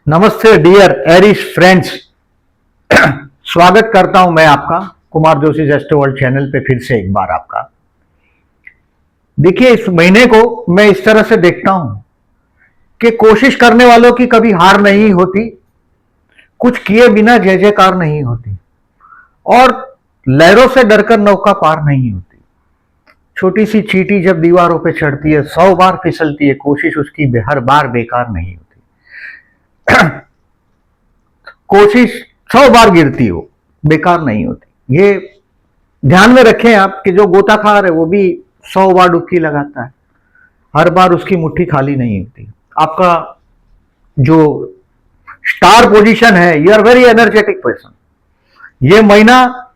नमस्ते dear Eris friends. स्वागत करता हूं मैं आपका Kumar Joshi astro world channel पे फिर से एक बार आपका। देखिए, इस महीने को मैं इस तरह से देखता हूं कि कोशिश करने वालों की कभी हार नहीं होती, कुछ किए बिना जय जयकार नहीं होती और लहरों से डरकर नौका पार नहीं होती। छोटी सी चींटी जब दीवारों पे चढ़ती है 100 बार फिसलती है, कोशिश उसकी हर बार बेकार नहीं होती। कोशिश 100 बार गिरती हो, बेकार नहीं होती। ये ध्यान में रखें आप कि जो गोताखार है वो भी 100 बार डुबकी लगाता है, हर बार उसकी मुट्ठी खाली नहीं होती। आपका जो स्टार पोजीशन है, you are very energetic person. ये महीना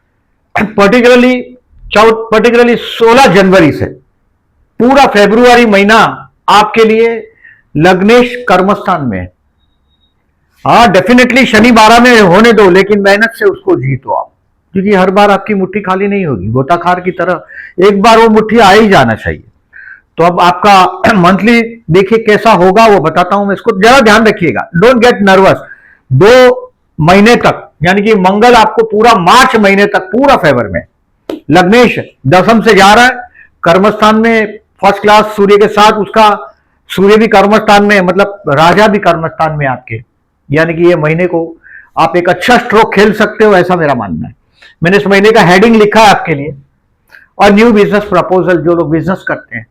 पर्टिकुलरली 16 जनवरी से पूरा फरवरी महीना आपके लिए लग्नेश कर्मस्थान में है। हाँ, डेफिनेटली शनि 12 में होने दो, लेकिन मेहनत से उसको जीतो आप, क्योंकि हर बार आपकी मुट्ठी खाली नहीं होगी। गोताखार की तरह एक बार वो मुट्ठी आ ही जाना चाहिए। तो अब आपका मंथली देखिए कैसा होगा, वो बताता हूं मैं। इसको जरा ध्यान रखिएगा, डोंट गेट नर्वस। 2 महीने तक, यानी कि मंगल आपको पूरा मार्च महीने तक पूरा फेवर में, लग्नेश दशम से जा रहा है कर्मस्थान में, फर्स्ट क्लास सूर्य के साथ। उसका सूर्य भी कर्मस्थान में, मतलब राजा भी कर्मस्थान में आपके, यानी कि ये महीने को आप एक अच्छा स्ट्रोक खेल सकते हो, ऐसा मेरा मानना है। मैंने इस महीने का हेडिंग लिखा है आपके लिए। और न्यू बिजनेस प्रपोजल, जो लोग बिजनेस करते हैं,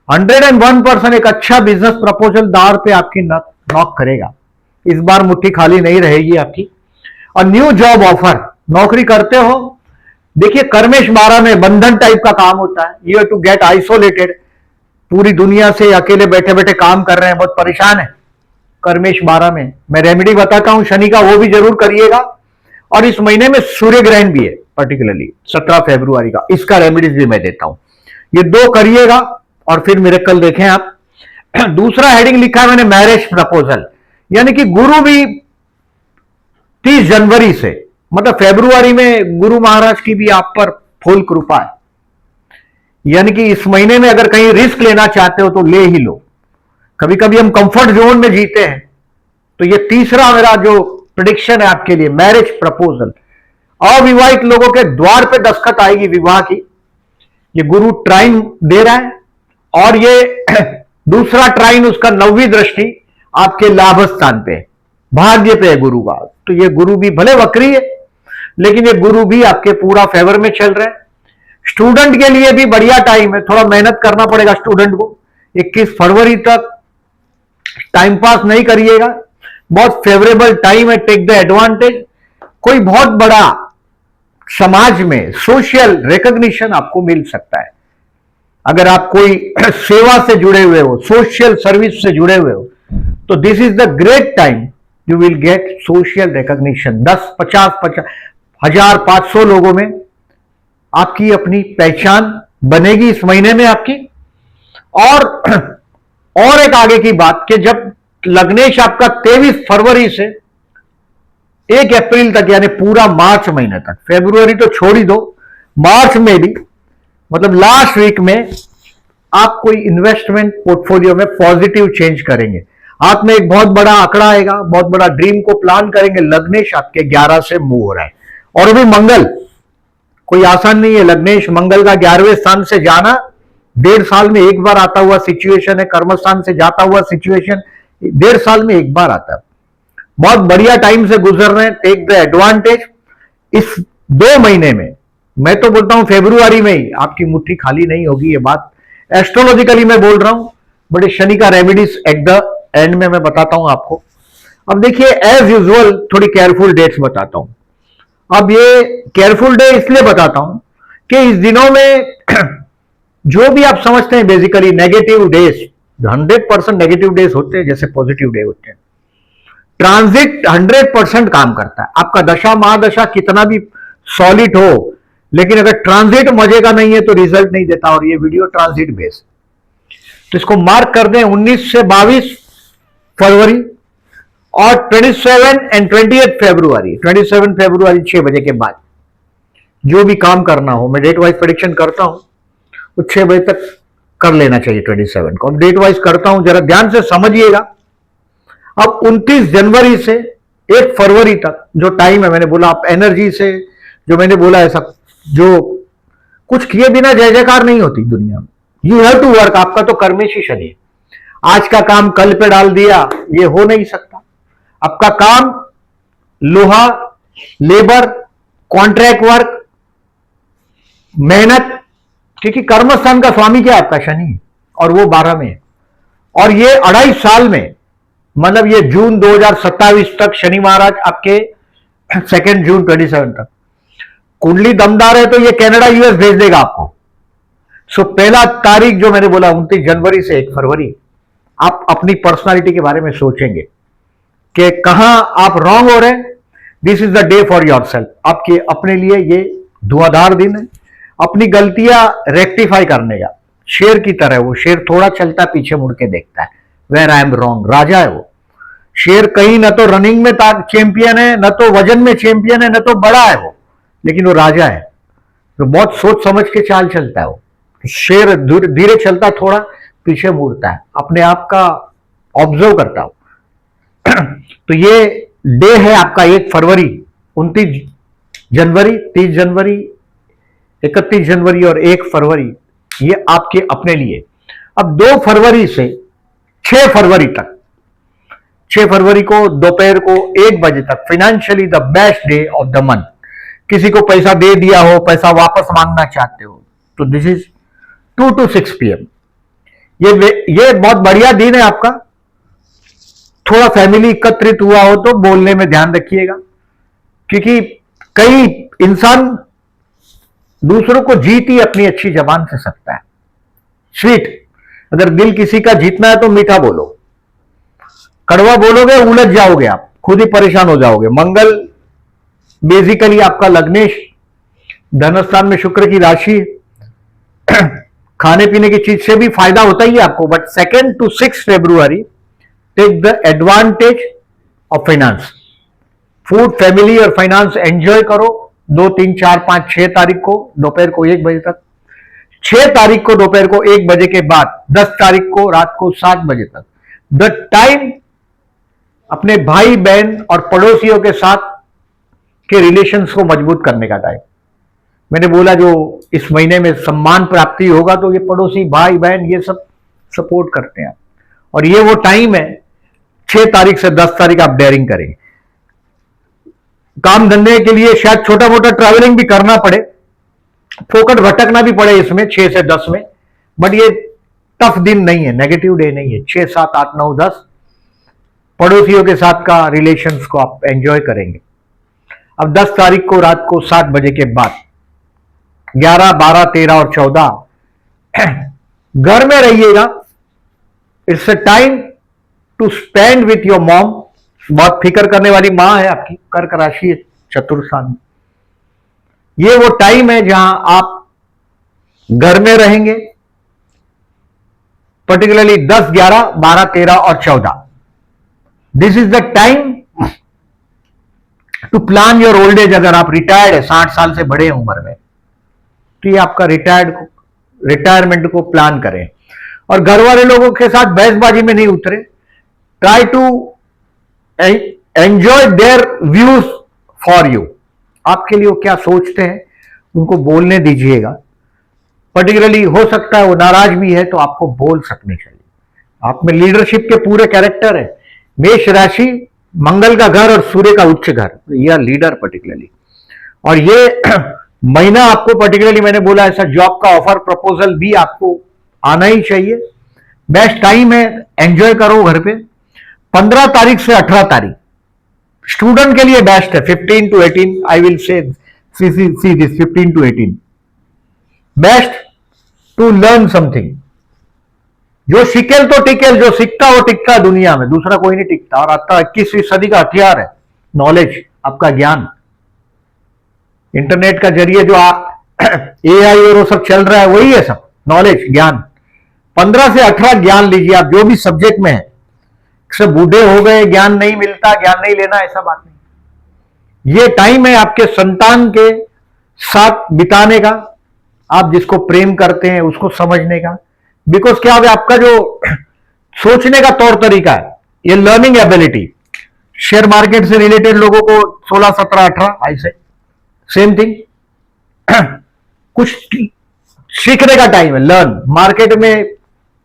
101% एक अच्छा बिजनेस प्रपोजल दार पे आपकी नॉक करेगा। इस बार मुट्ठी खाली नहीं रहेगी आपकी। और न्यू जॉब ऑफर, नौकरी करते हो, देखिए कर्मेश 12 में बंधन टाइप का काम होता है। You have to get isolated, पूरी दुनिया से अकेले बैठे बैठे काम कर रहे हैं, बहुत परेशान है। कर्मेश 12 में मैं रेमेडी बताता हूं शनि का, वो भी जरूर करिएगा। और इस महीने में सूर्य ग्रहण भी है, पर्टिकुलरली 17 फरवरी का, इसका रेमेडीज भी मैं देता हूं। ये 2 करिएगा और फिर मिरेकल देखें आप। दूसरा हेडिंग लिखा है मैंने, मैरिज प्रपोजल, यानी कि गुरु भी 30 जनवरी से, मतलब फरवरी में गुरु महाराज की भी आप पर फुल कृपा है। यानी कि इस महीने में अगर कहीं रिस्क लेना चाहते हो तो ले ही लो। कभी कभी हम कंफर्ट जोन में जीते हैं, तो ये तीसरा मेरा जो प्रेडिक्शन है आपके लिए, मैरिज प्रपोजल। अविवाहित लोगों के द्वार पे दस्तखत आएगी विवाह की। ये गुरु ट्राइन दे रहा है, और ये दूसरा ट्राइन, उसका 9वीं दृष्टि आपके लाभ स्थान पे, भाग्य पे है गुरु का। तो ये गुरु भी भले वक्री है, लेकिन ये गुरु भी आपके पूरा फेवर में चल रहे हैं। स्टूडेंट के लिए भी बढ़िया टाइम है, थोड़ा मेहनत करना पड़ेगा स्टूडेंट को। 21 फरवरी तक टाइम पास नहीं करिएगा, बहुत फेवरेबल टाइम है, टेक द एडवांटेज। कोई बहुत बड़ा समाज में सोशल रिकॉग्निशन आपको मिल सकता है। अगर आप कोई सेवा से जुड़े हुए हो, सोशल सर्विस से जुड़े हुए हो, तो this is the great time, you will get social recognition. 10, 50, 1000, 500 लोगों में आपकी अपनी पहचान बनेगी इस महीने में आपकी। और एक आगे की बात कि जब लग्नेश आपका 23 फरवरी से 1 अप्रैल तक, यानी पूरा मार्च महीने तक, फरवरी तो छोड़ ही दो, मार्च में भी, मतलब लास्ट वीक में आप कोई इन्वेस्टमेंट पोर्टफोलियो में पॉजिटिव चेंज करेंगे। हाथ में एक बहुत बड़ा आंकड़ा आएगा, बहुत बड़ा ड्रीम को प्लान करेंगे। लग्नेश आपके 11 से मूव हो रहा है, और अभी मंगल कोई आसान नहीं है। लग्नेश मंगल का 11वें स्थान से जाना 1.5 साल में एक बार आता हुआ सिचुएशन है। कर्मस्थान से जाता हुआ सिचुएशन 1.5 साल में एक बार आता है। बहुत बढ़िया टाइम से गुजर रहे हैं, टेक द एडवांटेज। इस 2 महीने में, मैं तो बोलता हूं फरवरी में ही आपकी मुट्ठी खाली नहीं होगी। ये बात एस्ट्रोलॉजिकली मैं बोल रहा हूं, बड़े शनि का रेमेडीज एट द एंड में मैं बताता हूं आपको। अब देखिए, एज यूजुअल थोड़ी केयरफुल डेट्स बताता हूं। अब ये केयरफुल डे इसलिए बताता हूं कि इस दिनों में जो भी आप समझते हैं basically negative days, 100% negative days होते हैं जैसे पॉजिटिव डे होते हैं। ट्रांजिट 100% काम करता है। आपका दशा महादशा कितना भी सॉलिड हो, लेकिन अगर ट्रांजिट मजे का नहीं है तो रिजल्ट नहीं देता। और ये वीडियो ट्रांजिट बेस, तो इसको मार्क कर दें 19 से 22 फरवरी और 27 एंड 28 फरवरी। 27 फरवरी 6 बजे के बाद जो भी काम करना हो, मैं डेट वाइज प्रेडिक्शन करता हूं, तो 6 बजे तक कर लेना चाहिए 27 को। डेट वाइज करता हूं, जरा ध्यान से समझिएगा। अब 29 जनवरी से 1 फरवरी तक जो टाइम है, मैंने बोला आप एनर्जी से, जो मैंने बोला ऐसा, जो कुछ किए बिना जय जयकार नहीं होती दुनिया में। You have to work. आपका तो कर्मेशी शनि है, आज का काम कल पे डाल दिया, ये हो नहीं सकता। आपका काम लोहा, लेबर, कॉन्ट्रैक्ट वर्क, मेहनत, क्योंकि कर्मस्थान का स्वामी क्या आपका शनि, और वो 12 में है। और ये 2.5 साल में, मतलब ये जून 2027 तक शनि महाराज आपके 2 जून 27 तक, कुंडली दमदार है तो ये कनाडा यूएस भेज देगा आपको। सो पहला तारीख जो मैंने बोला 29 जनवरी से 1 फरवरी, आप अपनी पर्सनालिटी के बारे में सोचेंगे कि कहां आप रॉन्ग हो रहे हैं। This is the day for your self. आपके अपने लिए ये धुआंधार दिन है, अपनी गलतियां रेक्टिफाई करने का। शेर की तरह, वो शेर थोड़ा चलता पीछे मुड़ के देखता है, वेयर आई एम रॉन्ग। राजा है वो शेर, कहीं न तो रनिंग में चैंपियन है, न तो वजन में चैंपियन है, न तो बड़ा है वो, लेकिन वो राजा है। तो बहुत सोच समझ के चाल चलता है वो। शेर धीरे चलता, थोड़ा पीछे मुड़ता है, अपने आप का ऑब्जर्व करता हो। तो ये डे है आपका 1 फरवरी, 29 जनवरी, 30 जनवरी, 31 जनवरी और 1 फरवरी, ये आपके अपने लिए। अब 2 फरवरी से 6 फरवरी तक, 6 फरवरी को दोपहर को 1 बजे तक, financially the best day of the month. किसी को पैसा दे दिया हो, पैसा वापस मांगना चाहते हो, तो दिस इज 2 to 6 PM। ये बहुत बढ़िया दिन है आपका। थोड़ा फैमिली एकत्रित हुआ हो तो बोलने में ध्यान रखिएगा, क्योंकि कई इंसान दूसरों को जीत ही अपनी अच्छी जबान से सकता है। स्वीट, अगर दिल किसी का जीतना है तो मीठा बोलो, कड़वा बोलोगे उलझ जाओगे, आप खुद ही परेशान हो जाओगे। मंगल बेसिकली आपका लग्नेश, धनस्थान में शुक्र की राशि, खाने पीने की चीज से भी फायदा होता ही है आपको। बट 2 to 6 फरवरी take the advantage of finance. Food, family और फाइनेंस एंजॉय करो। 2, 3, 4, 5, 6 तारीख को दोपहर को 1 बजे तक, 6 तारीख को दोपहर को 1 बजे के बाद, 10 तारीख को रात को 7 बजे तक। द टाइम अपने भाई बहन और पड़ोसियों के साथ के रिलेशंस को मजबूत करने का टाइम। मैंने बोला जो इस महीने में सम्मान प्राप्ति होगा तो ये पड़ोसी, भाई बहन, ये सब सपोर्ट करते हैं। और ये वो टाइम है 6 तारीख से 10 तारीख आप डेयरिंग करेंगे। काम धंधे के लिए शायद छोटा मोटा ट्रैवलिंग भी करना पड़े, फोकट भटकना भी पड़े इसमें 6 से 10 में, बट ये टफ दिन नहीं है, नेगेटिव डे नहीं है। 6, 7, 8, 9, 10 पड़ोसियों के साथ का रिलेशंस को आप एंजॉय करेंगे। अब 10 तारीख को रात को 7 बजे के बाद 11, 12, 13 और 14 घर में रहिएगा। It's a time to spend with your mom. बहुत फिक्र करने वाली मां है आपकी, कर्क राशि है, चतुर्थान में। ये वो टाइम है जहां आप घर में रहेंगे, पर्टिकुलरली 10, 11, 12, 13 और 14। This is the time to plan your old age. अगर आप रिटायर्ड है, 60 साल से बड़े उम्र में, तो ये आपका रिटायरमेंट को प्लान करें। और घर वाले लोगों के साथ बहसबाजी में नहीं उतरे। Try to enjoy their views for you. आपके लिए वो क्या सोचते हैं उनको बोलने दीजिएगा। पर्टिकुलरली हो सकता है वो नाराज भी है तो आपको बोल सकने चाहिए। आप में लीडरशिप के पूरे कैरेक्टर है। मेष राशि, मंगल का घर और सूर्य का उच्च घर, यह लीडर पर्टिकुलरली। और ये महीना आपको पर्टिकुलरली मैंने बोला ऐसा जॉब का ऑफर प्रपोजल भी आपको आना ही चाहिए। बेस्ट टाइम है, एंजॉय करो घर पे। 15 तारीख से 18 तारीख स्टूडेंट के लिए बेस्ट है। 15 to 18 I will say see this 15 to 18 best to learn something. जो सीखेल तो टिकेल, जो सीखता वो टिकता दुनिया में, दूसरा कोई नहीं टिकता। और आता 21वीं सदी का हथियार है नॉलेज, आपका ज्ञान। इंटरनेट का जरिए जो AI और वो सब चल रहा है वही है सब, नॉलेज, ज्ञान। 15 से 18 ज्ञान लीजिए आप, जो भी सब्जेक्ट में है। सब बूढ़े हो गए, ज्ञान नहीं मिलता, ज्ञान नहीं लेना, ऐसा बात नहीं। ये टाइम है आपके संतान के साथ बिताने का, आप जिसको प्रेम करते हैं उसको समझने का। बिकॉज क्या है, आपका जो सोचने का तौर तरीका है, ये लर्निंग एबिलिटी, शेयर मार्केट से रिलेटेड लोगों को 16, 17, 18 ऐसे सेम थिंग। कुछ सीखने का टाइम है, लर्न। मार्केट में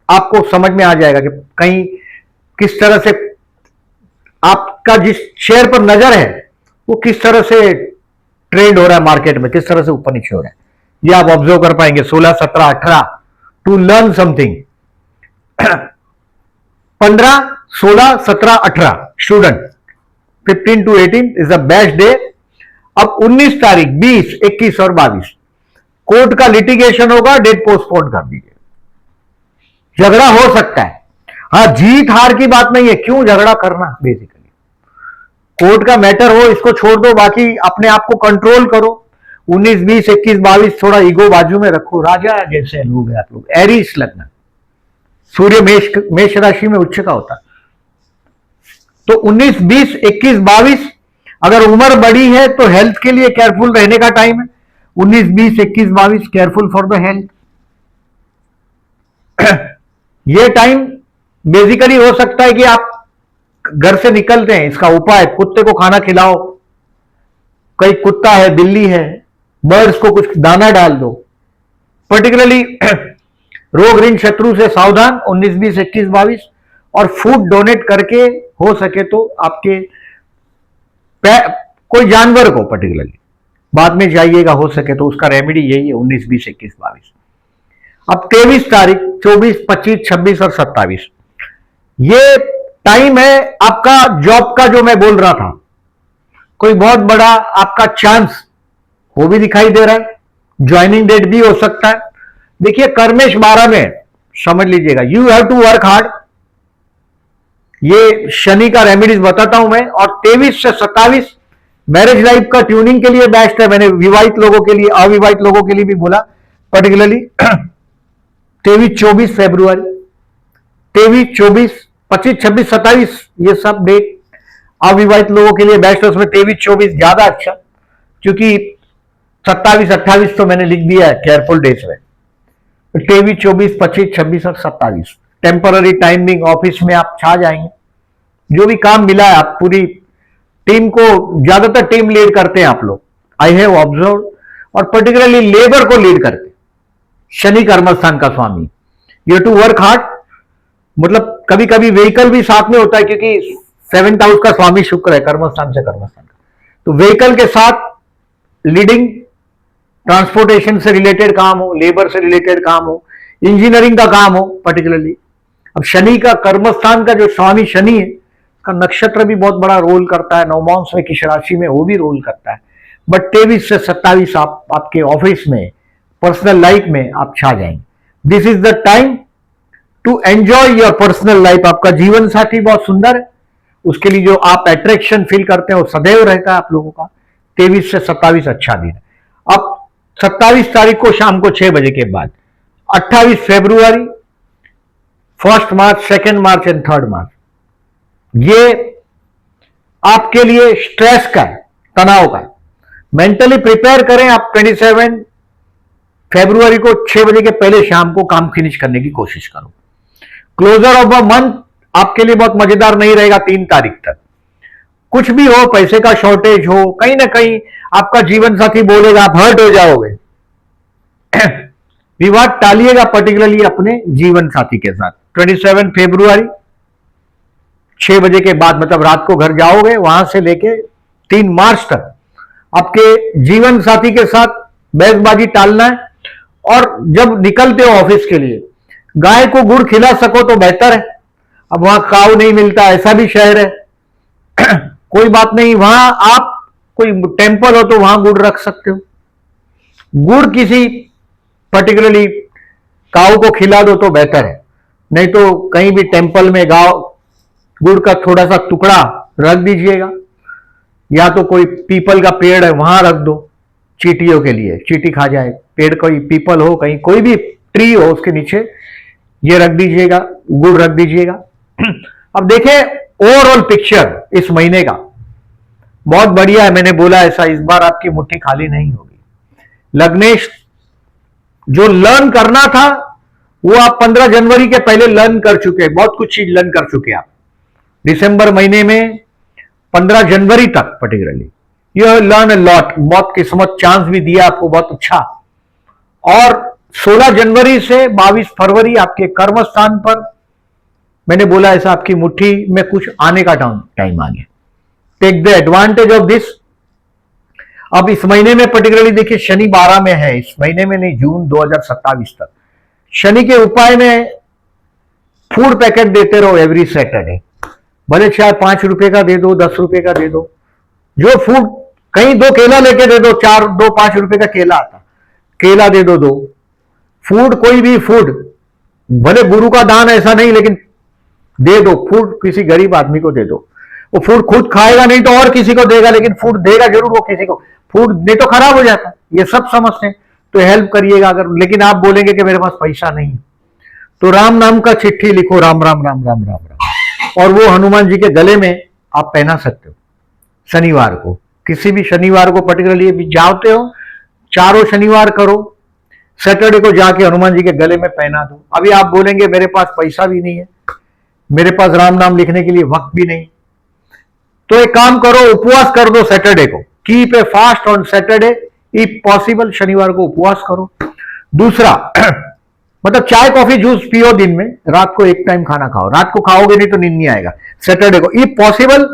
आपको समझ में आ जाएगा कि कहीं किस तरह से आपका जिस शेयर पर नजर है वो किस तरह से ट्रेड हो रहा है मार्केट में, किस तरह से ऊपर नीचे हो रहा है, ये आप ऑब्जर्व कर पाएंगे 16, 17, 18 to learn something. 15, 16, 17, 18 student, 15 to 18 is the best day. अब 19 तारीख, 20, 21 और 22 कोर्ट का लिटिगेशन होगा, डेट पोस्टपोन कर दीजिए। झगड़ा हो सकता है, हाँ, जीत हार की बात नहीं है, क्यों झगड़ा करना, बेसिकली कोर्ट का मैटर हो इसको छोड़ दो, बाकी अपने आप को कंट्रोल करो। 19, 20, 21, 22 थोड़ा ईगो बाजू में रखो। राजा जैसे लोग हैं आप लोग, एरीस लगना, सूर्य मेष राशि में उच्च का होता। तो 19, 20, 21, 22 अगर उम्र बड़ी है तो हेल्थ के लिए केयरफुल रहने का टाइम है। 19, 20, 21, 22 केयरफुल फॉर द हेल्थ। ये टाइम बेसिकली हो सकता है कि आप घर से निकलते हैं, इसका उपाय कुत्ते को खाना खिलाओ, कई कुत्ता है, बिल्ली है, बर्ड्स को कुछ दाना डाल दो। पर्टिकुलरली रोग ऋण शत्रु से सावधान 19, 20, 21, 22 और फूड डोनेट करके हो सके तो आपके कोई जानवर को पर्टिकुलरली बाद में जाइएगा, हो सके तो उसका रेमेडी यही है 19, 20, 21, 22। अब 23 तारीख, 24, 25, 26 और 27 ये टाइम है आपका जॉब का, जो मैं बोल रहा था, कोई बहुत बड़ा आपका चांस वो भी दिखाई दे रहा है। ज्वाइनिंग डेट भी हो सकता है। देखिए कर्मेश 12 में समझ लीजिएगा, you have to work hard, ये शनि का रेमेडीज बताता हूं मैं। और 23 से 27 मैरिज लाइफ का ट्यूनिंग के लिए बेस्ट है। मैंने विवाहित लोगों के लिए, अविवाहित लोगों के लिए भी बोला पर्टिकुलरली। 23, 24 फरवरी, 23, 24, 25, 26, 27 ये सब डेट अविवाहित लोगों के लिए बेस्ट है। उसमें 23, 24 ज्यादा अच्छा, क्योंकि 27, 28 तो मैंने लिख दिया है केयरफुल डेज में। 23, 24, 25, 26 और 27 टेम्पररी टाइमिंग, ऑफिस में आप छा जाएंगे। जो भी काम मिला है, आप पूरी टीम को, ज्यादातर टीम लीड करते हैं आप लोग, आई हैव ऑब्जर्व, और पर्टिकुलरली लेबर को लीड करते। शनि कर्मस्थान का स्वामी, यू टू वर्क हार्ड, मतलब कभी कभी व्हीकल भी साथ में होता है, क्योंकि 7th हाउस का स्वामी शुक्र है कर्मस्थान से कर्मस्थान का, तो व्हीकल के साथ लीडिंग, ट्रांसपोर्टेशन से रिलेटेड काम हो, लेबर से रिलेटेड काम हो, इंजीनियरिंग का काम हो पर्टिकुलरली। अब शनि का कर्मस्थान का जो स्वामी शनि है, का नक्षत्र भी बहुत बड़ा रोल करता है, नवमांश में किस राशि में वो भी रोल करता है। बट 23 से 27 आप आपके ऑफिस में, पर्सनल लाइफ में आप छा जाएंगे। This is the time to enjoy your personal life. आपका जीवन साथी बहुत सुंदर है, उसके लिए जो आप अट्रैक्शन फील करते हैं वो सदैव रहता है आप लोगों का। 23 से 27 अच्छा दिन है। अब 27 तारीख को शाम को 6 बजे के बाद 28 फरवरी, 1 मार्च, 2 मार्च एंड 3 मार्च ये आपके लिए स्ट्रेस का है, तनाव का है। मेंटली प्रिपेयर करें आप। 27 फरवरी को 6 बजे के पहले शाम को काम फिनिश करने की कोशिश करो। क्लोजर ऑफ अ मंथ आपके लिए बहुत मजेदार नहीं रहेगा 3 तारीख तक। कुछ भी हो, पैसे का शॉर्टेज हो, कहीं ना कहीं आपका जीवन साथी बोलेगा, आप हर्ट हो जाओगे। विवाद टालिएगा पर्टिकुलरली अपने जीवन साथी के साथ। 27 फरवरी 6 बजे के बाद, मतलब रात को घर जाओगे, वहां से लेके 3 मार्च तक आपके जीवन साथी के साथ बहसबाजी टालना है। और जब निकलते हो ऑफिस के लिए, गाय को गुड़ खिला सको तो बेहतर है। अब वहां काऊ नहीं मिलता, ऐसा भी शहर है, कोई बात नहीं, वहां आप कोई टेम्पल हो तो वहां गुड़ रख सकते हो। गुड़ किसी पर्टिकुलरली काऊ को खिला दो तो बेहतर है, नहीं तो कहीं भी टेम्पल में गांव गुड़ का थोड़ा सा टुकड़ा रख दीजिएगा, या तो कोई पीपल का पेड़ है वहां रख दो, चींटियों के लिए, चींटी खा जाए। पेड़ कोई पीपल हो, कहीं कोई भी ट्री हो, उसके नीचे ये रख दीजिएगा, गुड़ रख दीजिएगा। अब देखें ओवरऑल पिक्चर इस महीने का बहुत बढ़िया है। मैंने बोला ऐसा, इस बार आपकी मुट्ठी खाली नहीं होगी। लग्नेश, जो लर्न करना था वो आप 15 जनवरी के पहले लर्न कर चुके हैं, बहुत कुछ चीज लर्न कर चुके हैं आप। दिसंबर महीने में 15 जनवरी तक particularly you learn a lot, बहुत किस्मत चांस भी दिया आपको बहुत अच्छा। और 16 जनवरी से 22 फरवरी आपके कर्म स्थान पर मैंने बोला ऐसा आपकी मुट्ठी में कुछ आने का टाइम आ गया। Take the advantage of this. अब इस महीने में पर्टिकुलरली देखिए शनि 12 में है, इस महीने में नहीं, जून 2027 तक। शनि के उपाय में फूड पैकेट देते रहो एवरी सैटरडे, भले चाहे 5 रुपए का दे दो, 10 रुपए का दे दो, जो फूड, कहीं 2 केला लेके दे दो, 5 रुपए का केला आता, केला दे दो 2 फूड, कोई भी फूड, भले गुरु का दान ऐसा नहीं, लेकिन दे दो फूड, किसी गरीब आदमी को दे दो। वो फूड खुद खाएगा नहीं तो और किसी को देगा, लेकिन फूड देगा जरूर वो किसी को। फूड नहीं तो खराब हो जाता, ये सब समझते हैं, तो हेल्प करिएगा। अगर लेकिन आप बोलेंगे कि मेरे पास पैसा नहीं, तो राम नाम का चिट्ठी लिखो, राम राम राम राम राम राम, और वो हनुमान जी के गले में आप पहना सकते हो। शनिवार को, किसी भी शनिवार को पर्टिकुलरली भी जाते हो, चारों शनिवार करो, सैटरडे को जाके हनुमान जी के गले में पहना दो। अभी आप बोलेंगे मेरे पास पैसा भी नहीं है, मेरे पास राम नाम लिखने के लिए वक्त भी नहीं, तो एक काम करो, उपवास कर दो सैटरडे को, keep a fast on Saturday if possible, शनिवार को उपवास करो। दूसरा मतलब चाय कॉफी जूस पियो दिन में, रात को एक टाइम खाना खाओ, रात को खाओगे नहीं तो नींद नहीं आएगा। सैटरडे को इफ पॉसिबल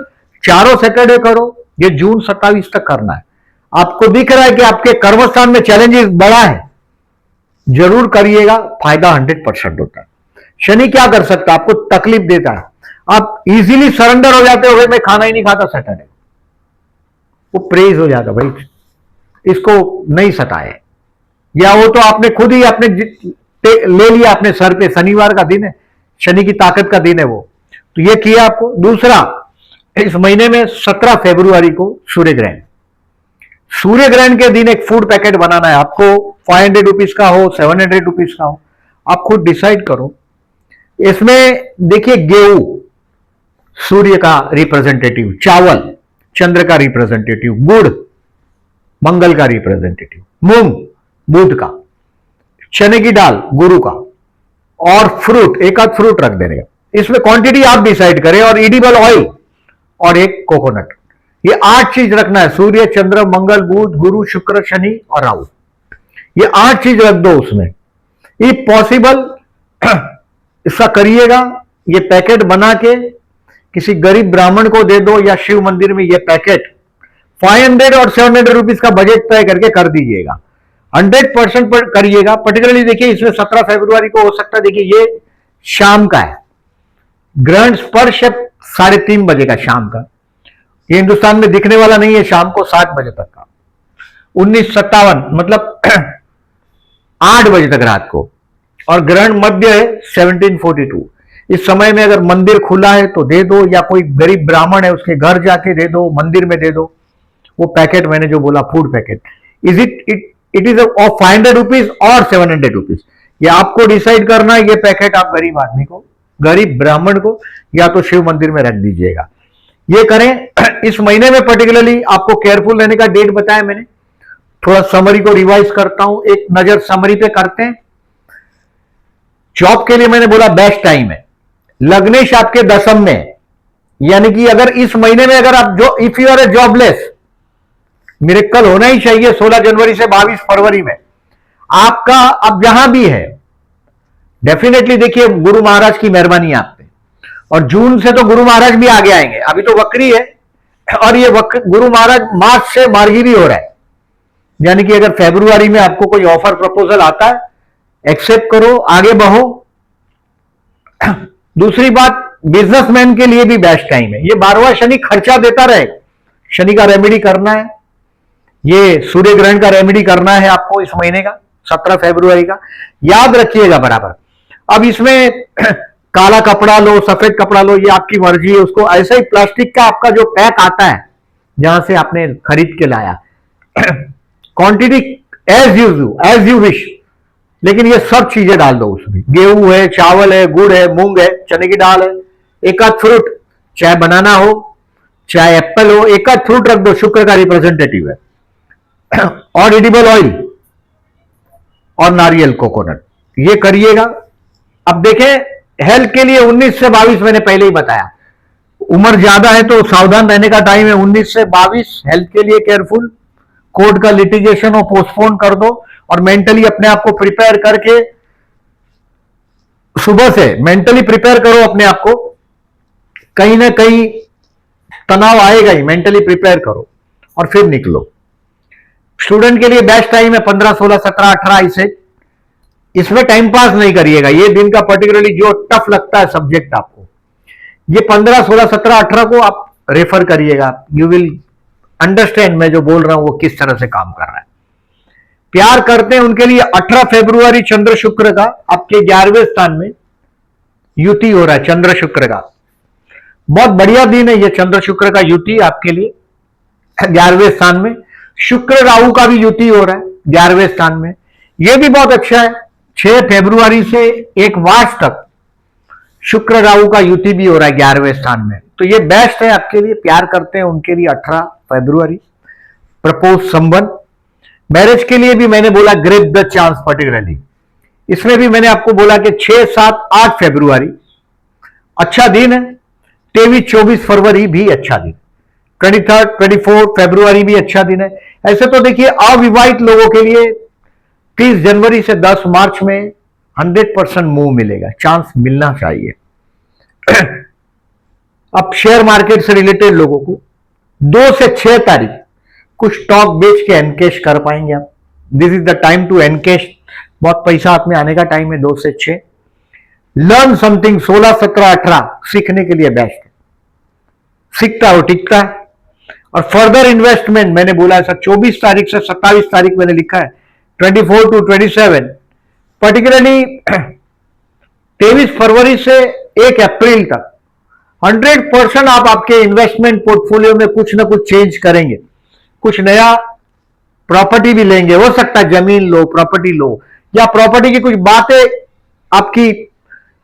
चारों सैटरडे करो, ये जून 27 तक करना है। आपको दिख रहा है कि आपके कर्मस्थान में चैलेंजेस बड़ा है, जरूर करिएगा, फायदा 100% होता है। शनि क्या कर सकता है, आपको तकलीफ देता है, आप इजीली सरेंडर हो जाते हो, मैं खाना ही नहीं खाता सैटरडे, वो प्रेज हो जाता भाई इसको नहीं सताए, या वो तो आपने खुद ही अपने ले लिया अपने सर पे, शनिवार का दिन है, शनि की ताकत का दिन है वो, तो ये किया आपको। दूसरा, इस महीने में 17 फरवरी को सूर्य ग्रहण, सूर्य ग्रहण के दिन एक फूड पैकेट बनाना है आपको, 500 रुपीज का हो, 700 रुपीज का हो, आप खुद डिसाइड करो। इसमें देखिए गेहूं सूर्य का रिप्रेजेंटेटिव, चावल चंद्र का रिप्रेजेंटेटिव, गुड़ मंगल का रिप्रेजेंटेटिव, मूंग बुध का, चने की दाल गुरु का, और फ्रूट, एक आध फ्रूट रख देने का। इसमें क्वांटिटी आप डिसाइड करें, और एडिबल ऑयल और एक कोकोनट, ये 8 चीज रखना है। सूर्य चंद्र मंगल बुध गुरु शुक्र शनि और राहु, ये 8 चीज रख दो उसमें। इफ पॉसिबल इसका करिएगा, ये पैकेट बना के किसी गरीब ब्राह्मण को दे दो, या शिव मंदिर में ये पैकेट 500 और 700 रुपीज का बजट तय करके कर दीजिएगा, 100% पर करिएगा। पर्टिकुलरली देखिए इसमें 17 फरवरी को हो सकता है, देखिए ये शाम का है, ग्रहण स्पर्श 3:30 बजे का शाम का, ये हिंदुस्तान में दिखने वाला नहीं है, शाम को 7 बजे तक का, 1957 मतलब 8 बजे तक रात को, और ग्रहण मध्य है 1742। इस समय में अगर मंदिर खुला है तो दे दो, या कोई गरीब ब्राह्मण है उसके घर जाके दे दो, मंदिर में दे दो वो पैकेट, मैंने जो बोला food packet. Is it is of 500 rupees और 700 रुपीज, ये आपको डिसाइड करना है। ये पैकेट आप गरीब आदमी को, गरीब ब्राह्मण को, या तो शिव मंदिर में रख दीजिएगा, ये करें। इस महीने में पर्टिकुलरली आपको केयरफुल रहने का डेट बताया मैंने, थोड़ा समरी को रिवाइज करता हूं, एक नजर समरी पे करते हैं। जॉब के लिए मैंने बोला बेस्ट टाइम है, लग्नेश आपके 10th में, यानी कि अगर इस महीने में अगर आप जो if you are a jobless, miracle होना ही चाहिए 16 जनवरी से 22 फरवरी में आपका, अब जहां भी है डेफिनेटली देखिए गुरु महाराज की मेहरबानी आप पे, और जून से तो गुरु महाराज भी आगे आएंगे, अभी तो वक्री है, और ये गुरु महाराज मार्च से मार्गी भी हो रहा है, यानी कि अगर फरवरी में आपको कोई ऑफर प्रपोजल आता है, एक्सेप्ट करो, आगे बढ़ो। दूसरी बात, बिजनेसमैन के लिए भी बेस्ट टाइम है, ये 12वां शनि खर्चा देता रहे, शनि का रेमेडी करना है, ये सूर्य ग्रहण का रेमेडी करना है आपको इस महीने का 17 फरवरी का, याद रखिएगा बराबर। अब इसमें काला कपड़ा लो, सफेद कपड़ा लो, ये आपकी मर्जी है, उसको ऐसा ही प्लास्टिक का आपका जो पैक आता है जहां से आपने खरीद के लाया, क्वांटिटी एज यू विश, लेकिन ये सब चीजें डाल दो उसमें, गेहूं है, चावल है, गुड़ है, मूंग है, चने की दाल है, एक आध फ्रूट, चाहे बनाना हो चाहे एप्पल हो, एक आध फ्रूट रख दो, शुक्र का रिप्रेजेंटेटिव है, और एडिबल ऑयल और नारियल कोकोनट, ये करिएगा। अब देखें हेल्थ के लिए 19 से 22 मैंने पहले ही बताया, उम्र ज्यादा है तो सावधान रहने का टाइम है 19 से 22, हेल्थ के लिए केयरफुल, कोर्ट का लिटिगेशन हो पोस्टपोन कर दो, और मेंटली अपने आप को प्रिपेयर करके, सुबह से मेंटली प्रिपेयर करो अपने आप को, कहीं ना कहीं तनाव आएगा ही, मेंटली प्रिपेयर करो और फिर निकलो। स्टूडेंट के लिए बेस्ट टाइम है 15, 16, 17, 18 इसे, इसमें टाइम पास नहीं करिएगा। ये दिन का पर्टिकुलरली जो टफ लगता है सब्जेक्ट आपको, ये 15, 16, 17, 18 को आप रेफर करिएगा, यू विल अंडरस्टैंड मैं जो बोल रहा हूं वो किस तरह से काम कर रहा है। प्यार करते हैं उनके लिए 18 फरवरी चंद्र शुक्र का आपके 11वें स्थान में युति हो रहा है। चंद्र शुक्र का बहुत बढ़िया दिन है ये, चंद्र शुक्र का युति आपके लिए 11वें स्थान में। शुक्र राहु का भी युति हो रहा है 11वें स्थान में, ये भी बहुत अच्छा है। 6 फरवरी से 1 मार्च तक शुक्र राहु का युति भी हो रहा है 11वें स्थान में, तो ये बेस्ट है आपके लिए। प्यार करते हैं उनके लिए 18 फरवरी, प्रपोज संबंध। मैरिज के लिए भी मैंने बोला ग्रेप द चांस पर्टिकुलरली, इसमें भी मैंने आपको बोला कि 6, 7, 8 फरवरी अच्छा दिन है, 23, 24 फरवरी भी अच्छा दिन, 23, 24 फरवरी भी अच्छा दिन है। ऐसे तो देखिए अविवाहित लोगों के लिए 30 जनवरी से 10 मार्च में 100% मूव मिलेगा, चांस मिलना चाहिए। अब शेयर मार्केट से रिलेटेड लोगों को 2 से 6 तारीख कुछ स्टॉक बेच के एनकेश कर पाएंगे आप। This is the time to encash, बहुत पैसा हाथ में आने का टाइम है 2 से 6। लर्न समथिंग 16, 17, 18 सीखने के लिए बेस्ट है, सीखता हो टिकता है। और फर्दर इन्वेस्टमेंट मैंने बोला सर 24 तारीख से 27 तारीख मैंने लिखा है, 24 to 27 पर्टिकुलरली 23 फरवरी से 1 अप्रैल तक 100% आप आपके इन्वेस्टमेंट पोर्टफोलियो में कुछ ना कुछ चेंज करेंगे, कुछ नया प्रॉपर्टी भी लेंगे। हो सकता है जमीन लो, प्रॉपर्टी लो, या प्रॉपर्टी की कुछ बातें आपकी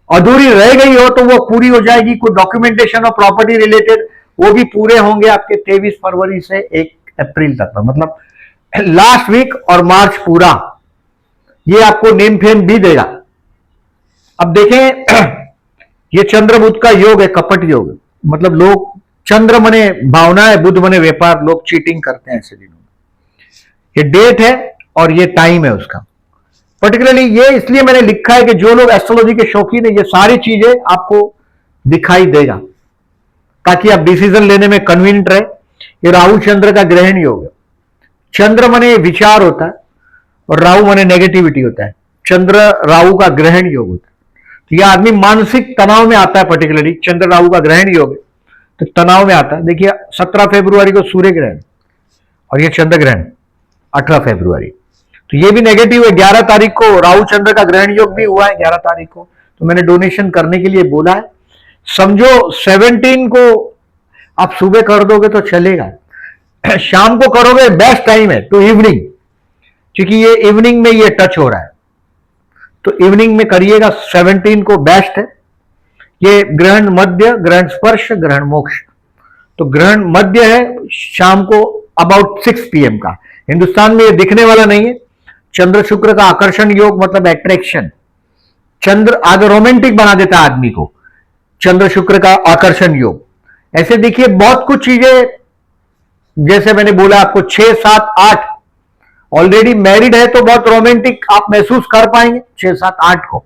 अधूरी रह गई हो तो वो पूरी हो जाएगी। कुछ डॉक्यूमेंटेशन और प्रॉपर्टी रिलेटेड वो भी पूरे होंगे आपके 23 फरवरी से 1 अप्रैल तक, मतलब लास्ट वीक और मार्च पूरा, ये आपको नेम फेम भी देगा। अब देखें ये चंद्र बुध का योग है, कपट योग, मतलब लोग, चंद्र मने भावना है, बुध मने व्यापार, लोग चीटिंग करते हैं ऐसे दिनों में। ये डेट है और ये टाइम है उसका पर्टिकुलरली, ये इसलिए मैंने लिखा है कि जो लोग एस्ट्रोलॉजी के शौकीन है ये सारी चीजें आपको दिखाई देगा ताकि आप डिसीजन लेने में कन्वीनियंट रहे। ये राहु चंद्र का ग्रहण योग है। चंद्र मने विचार होता है और राहु मने नेगेटिविटी होता है। चंद्र राहु का ग्रहण योग होता है, तो यह आदमी मानसिक तनाव में आता है। पर्टिकुलरली चंद्र राहु का ग्रहण योग है तो तनाव में आता है। देखिए 17 फरवरी को सूर्य ग्रहण और ये चंद्र ग्रहण 18 फरवरी, तो ये भी नेगेटिव है। 11 तारीख को राहु चंद्र का ग्रहण योग भी हुआ है 11 तारीख को, तो मैंने डोनेशन करने के लिए बोला है। समझो 17 को आप सुबह कर दोगे तो चलेगा, शाम को करोगे बेस्ट टाइम है टू इवनिंग, क्योंकि ये इवनिंग में ये टच हो रहा है, तो इवनिंग में करिएगा। 17 को बेस्ट है। ये ग्रहण मध्य, ग्रहण स्पर्श, ग्रहण मोक्ष, तो ग्रहण मध्य है शाम को अबाउट 6 PM का। हिंदुस्तान में ये दिखने वाला नहीं है। चंद्र शुक्र का आकर्षण योग मतलब एट्रैक्शन, चंद्र आगे रोमांटिक बना देता है आदमी को, चंद्र शुक्र का आकर्षण योग। ऐसे देखिए बहुत कुछ चीजें, जैसे मैंने बोला आपको 6, 7, 8 ऑलरेडी मैरिड है तो बहुत रोमांटिक आप महसूस कर पाएंगे 6, 7, 8 को।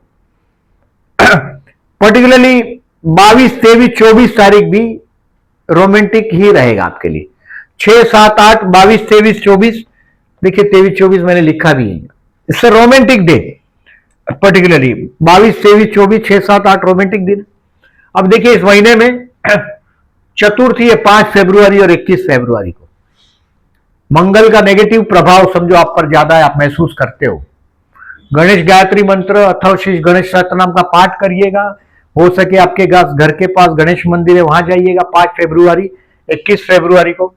पर्टिकुलरली 22, 23, 24 तारीख भी रोमांटिक ही रहेगा आपके लिए। 6, 7, 8, 22, 23, 24, देखिए 23, 24 मैंने लिखा भी है, इससे रोमांटिक डे पर्टिकुलरली 22, 23, 24, 6, 7, 8 रोमांटिक दिन। अब देखिए इस महीने में चतुर्थी है 5 फरवरी और 21 फरवरी को। मंगल का नेगेटिव प्रभाव समझो आप पर ज्यादा है, आप महसूस करते हो। गणेश गायत्री मंत्र अथवा श्री गणेश सहस्त्रनाम का पाठ करिएगा। हो सके आपके घर के पास गणेश मंदिर है वहां जाइएगा 5 फरवरी, 21 फरवरी को।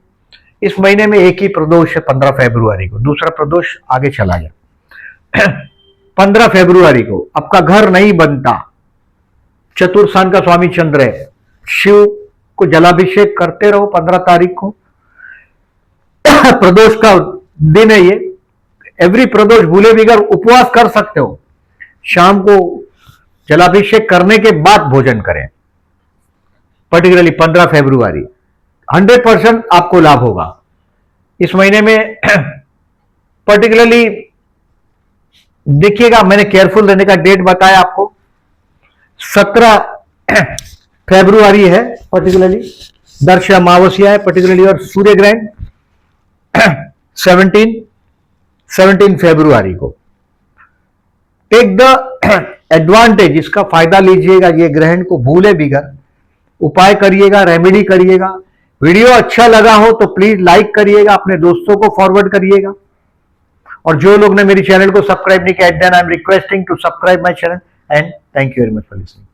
इस महीने में एक ही प्रदोष है 15 फरवरी को, दूसरा प्रदोष आगे चला गया। 15 फरवरी को आपका घर नहीं बनता, चतुर्थान का स्वामी चंद्र है, शिव को जलाभिषेक करते रहो 15 तारीख को। प्रदोष का दिन है ये, एवरी प्रदोष भूले बिगर उपवास कर सकते हो। शाम को जलाभिषेक करने के बाद भोजन करें। पर्टिकुलरली 15 फरवरी 100% आपको लाभ होगा इस महीने में। पर्टिकुलरली देखिएगा, मैंने केयरफुल रहने का डेट बताया आपको, 17 फरवरी है पर्टिकुलरली, दर्श अमावस्या है पर्टिकुलरली, और सूर्य ग्रहण 17 फरवरी को। टेक द एडवांटेज, इसका फायदा लीजिएगा, ये ग्रहण को भूले बिगर, उपाय करिएगा, रेमेडी करिएगा। वीडियो अच्छा लगा हो तो प्लीज लाइक करिएगा, अपने दोस्तों को फॉरवर्ड करिएगा, और जो लोग ने मेरी चैनल को सब्सक्राइब नहीं किया, then I am requesting to subscribe my channel, and thank you very much for listening.